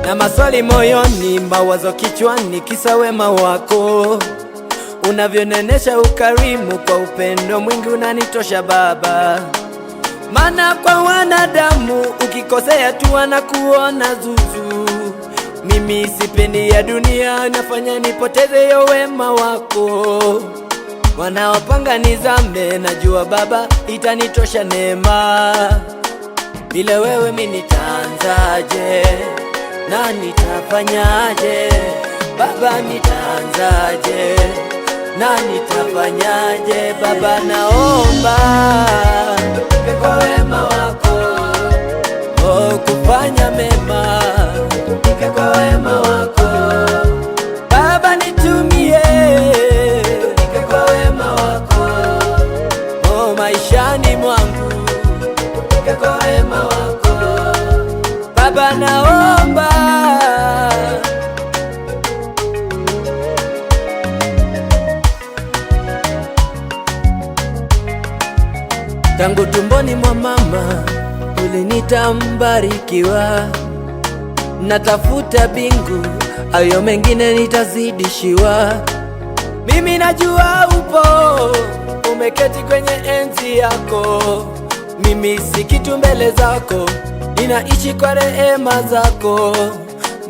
na maswali moyoni, mawazo kichwani, kisa wema wako unavyonenesha ukarimu. Kwa upendo mwingi unanitosha Baba, maana kwa wanadamu ukikosea tu wanakuona zuzu. Mimi sipendi ya dunia, nafanya nipoteze yo wema wako. Wanaopanga nizame, najua Baba itanitosha neema. Bila wewe mimi nitaanzaje na nitafanyaje? Baba nitaanzaje na nitafanyaje? Baba naomba kwa wema wako, oh, kufanya mema kwa wema wako. Baba nitumie kwa wema wako, oh, maishani mwangu kwa wema wako. Baba naomba tangu tumboni mwa mama ulinita mbarikiwa. Natafuta bingu, ayo mengine nitazidishiwa. Mimi najua upo, umeketi kwenye enzi yako. Mimi si kitu mbele zako, ninaishi kwa rehema zako.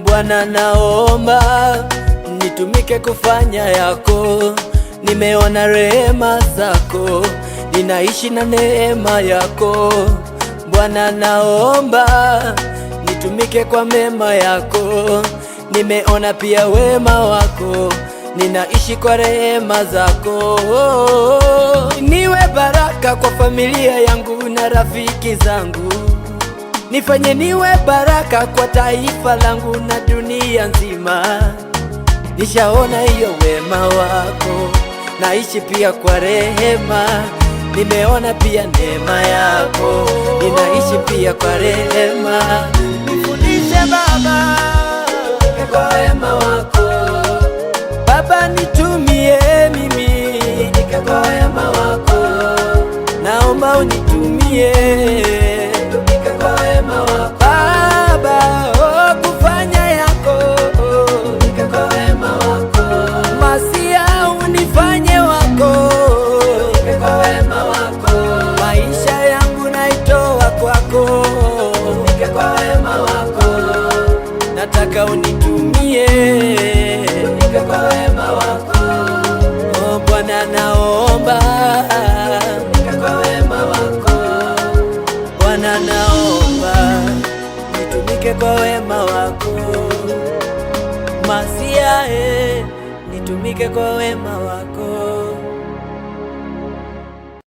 Bwana naomba nitumike kufanya yako. Nimeona rehema zako, ninaishi na neema yako. Bwana naomba nitumike kwa mema yako. Nimeona pia wema wako, ninaishi kwa rehema zako. Niwe baraka kwa familia yangu na rafiki zangu, nifanye niwe baraka kwa taifa langu na dunia nzima. Nishaona hiyo wema wako, naishi pia kwa rehema. Nimeona pia neema yako, ninaishi pia kwa rehema. Nifundishe Baba kwa wema wako. Baba nitumie mimi kwa wema wako. Naomba unitumie kwa wema wako Baba, oh, kufanya yako kwa wema wako. Masia unifanye wako kwa wema wako. Maisha yangu naitoa kwako kwa wema wako. Nataka unitumie kwa wema wako. Oh, Bwana naomba kwa wema wako. Bwana naomba nitumike kwa wema wako. Masia nitumike kwa wema wako.